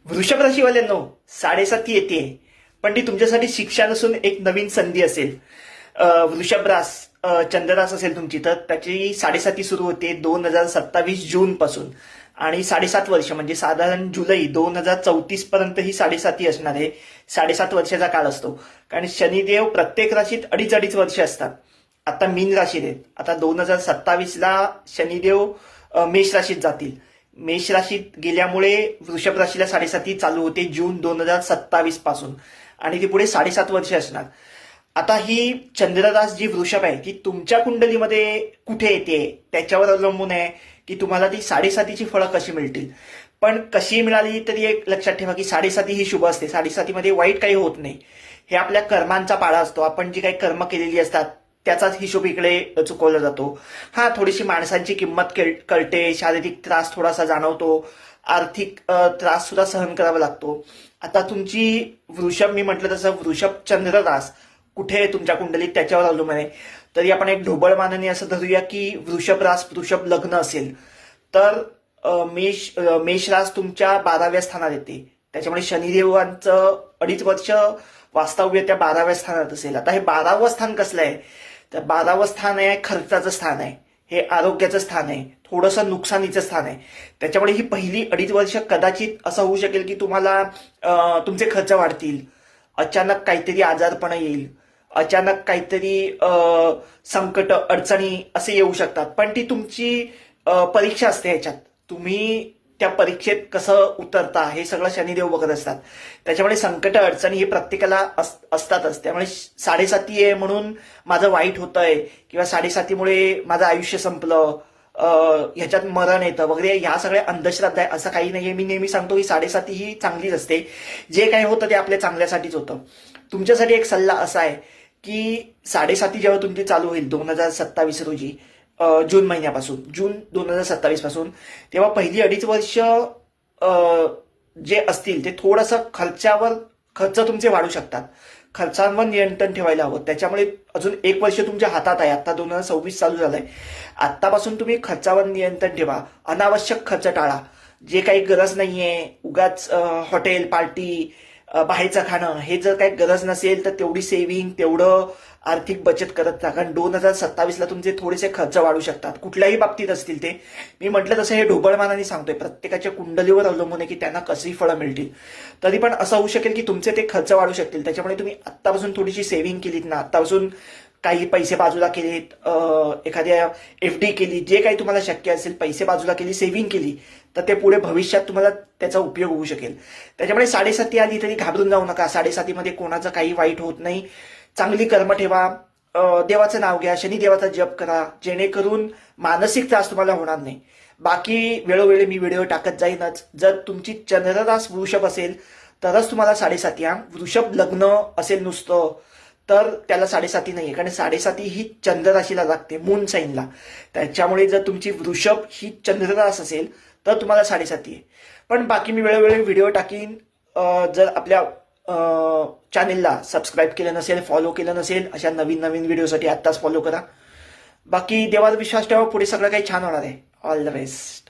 वृषभ राशीवाल्यांनो, 7.5 येते, पण ती तुमच्यासाठी शिक्षा नसून एक नवीन संधी असेल. वृषभ रास चंद्ररास असेल तुमची, तर त्याची 7.5 सुरू होते 2027 जून पासून आणि 7.5 वर्ष म्हणजे साधारण जुलै 2034 पर्यंत ही 7.5 असणार आहे. 7.5 वर्षाचा काळ असतो, कारण शनिदेव प्रत्येक राशीत अडीच वर्ष असतात. आता मीन राशीत आहेत. आता 2027ला शनिदेव मेष राशीत जातील. मेष राशीत गेल्यामुळे वृषभ राशीला 7.5 चालू होते जून 2027 पासून आणि ती पुढे 7.5 वर्ष असणार. आता ही चंद्ररास जी वृषभ आहे ती तुमच्या कुंडलीमध्ये कुठे येते त्याच्यावर अवलंबून आहे की तुम्हाला ती 7.5ची फळं कशी मिळतील. पण कशी मिळाली तरी एक लक्षात ठेवा की 7.5 ही शुभ असते. 7.5 मध्ये वाईट काही होत नाही. हे आपल्या कर्मांचा पाळा असतो. आपण जी काही कर्म केलेली असतात त्याचाच हिशोब इकडे चुकवला जातो. हा, थोडीशी माणसांची किंमत कळते, शारीरिक त्रास थोडासा जाणवतो, आर्थिक त्रास सुद्धा सहन करावा लागतो. आता तुमची वृषभ, मी म्हटलं तसं वृषभ चंद्ररास कुठे आहे तुमच्या कुंडलीत त्याच्यावर अवलंबून आहे. तरी आपण एक ढोबळ मानाने असं धरूया की वृषभ रास वृषभ लग्न असेल तर मेष रास तुमच्या 12व्या स्थानात येते. त्याच्यामुळे शनिदेवांचं 2.5 वर्ष वास्तव्य त्या 12व्या स्थानात असेल. आता हे 12वं स्थान कसलं आहे तर 12वं स्थान आहे खर्चाचं स्थान आहे, हे आरोग्याचं स्थान आहे, थोडंसं नुकसानीचं स्थान आहे. त्याच्यामुळे ही पहिली 2.5 वर्ष कदाचित असं होऊ शकेल की तुम्हाला तुमचे खर्च वाढतील, अचानक काहीतरी आजारपण येईल, अचानक काहीतरी संकट अडचणी असे येऊ शकतात. पण ती तुमची परीक्षा असते. ह्याच्यात तुम्ही त्या परीक्षेत कसं उतरता हे सगळं शनिदेव बघत असतात. त्याच्यामुळे संकट अडचणी हे प्रत्येकाला असतातच. त्यामुळे 7.5 आहे म्हणून माझं वाईट होतंय किंवा 7.5मुळे माझं आयुष्य संपलं, ह्याच्यात मरण येतं वगैरे, ह्या सगळ्या अंधश्रद्धा आहे असं काही नाहीये. मी नेहमी सांगतो की 7.5 ही चांगलीच असते. जे काही होतं ते आपल्या चांगल्यासाठीच होतं. तुमच्यासाठी एक सल्ला असा आहे की 7.5 जेव्हा तुमची चालू होईल 2027 रोजी, जून महिन्यापासून, जून 2027 पासून, तेव्हा पहिली 2.5 वर्ष जे असतील ते थोडंसं खर्च तुमचे वाढू शकतात. खर्चांवर नियंत्रण ठेवायला हवं. त्याच्यामुळे अजून 1 वर्ष तुमच्या हातात आहे. आता 2026 चालू झालंय. आत्तापासून तुम्ही खर्चावर नियंत्रण ठेवा. अनावश्यक खर्च टाळा. जे काही गरज नाहीये, उगाच हॉटेल पार्टी, बाहेरचं खाणं, हे जर काही गरज नसेल तर तेवढी सेव्हिंग, तेवढं आर्थिक बचत करत राहा. कारण 2027ला तुमचे थोडेसे खर्च वाढू शकतात, कुठल्याही बाबतीत असतील ते. मी म्हटलं तसं हे ढोबळमानाने सांगतोय, प्रत्येकाच्या कुंडलीवर अवलंबून आहे की त्यांना कशी फळं मिळतील. तरी पण असं होऊ शकेल की तुमचे ते खर्च वाढू शकतील. त्याच्यामुळे तुम्ही आत्तापासून थोडीशी सेव्हिंग केलीत ना, आत्तापासून काही पैसे बाजूला केलेत, एखाद्या FD केली, जे काही तुम्हाला शक्य असेल, पैसे बाजूला केली, सेव्हिंग केली, तर ते पुढे भविष्यात तुम्हाला त्याचा उपयोग होऊ शकेल. त्याच्यामुळे 7.5 आली तरी घाबरून जाऊ नका. 7.5 मध्ये कोणाचं काही वाईट होत नाही. चांगली कर्म ठेवा, देवाचं नाव घ्या, शनिदेवाचा जप करा, जेणेकरून मानसिक त्रास तुम्हाला होणार नाही. बाकी वेळोवेळी मी व्हिडिओ टाकत जाईनच. जर तुमची चंद्ररास वृषभ असेल तरच तुम्हाला 7.5. वृषभ लग्न असेल नुसतं तर त्याला 7.5 नाहीये, कारण 7.5 ही चंद्रराशीला लागते, मून साईनला. त्याच्यामुळे जर तुमची वृषभ ही चंद्ररास असेल तर तुम्हाला 7.5 आहे. पण बाकी मी वेळोवेळी व्हिडिओ टाकीन. जर आपल्या चॅनेलला सबस्क्राईब केलं नसेल, फॉलो केलं नसेल, अशा नवीन व्हिडिओसाठी आत्ताच फॉलो करा. बाकी देवावर विश्वास ठेवा, पुढे सगळं काही छान होणार आहे. All the best.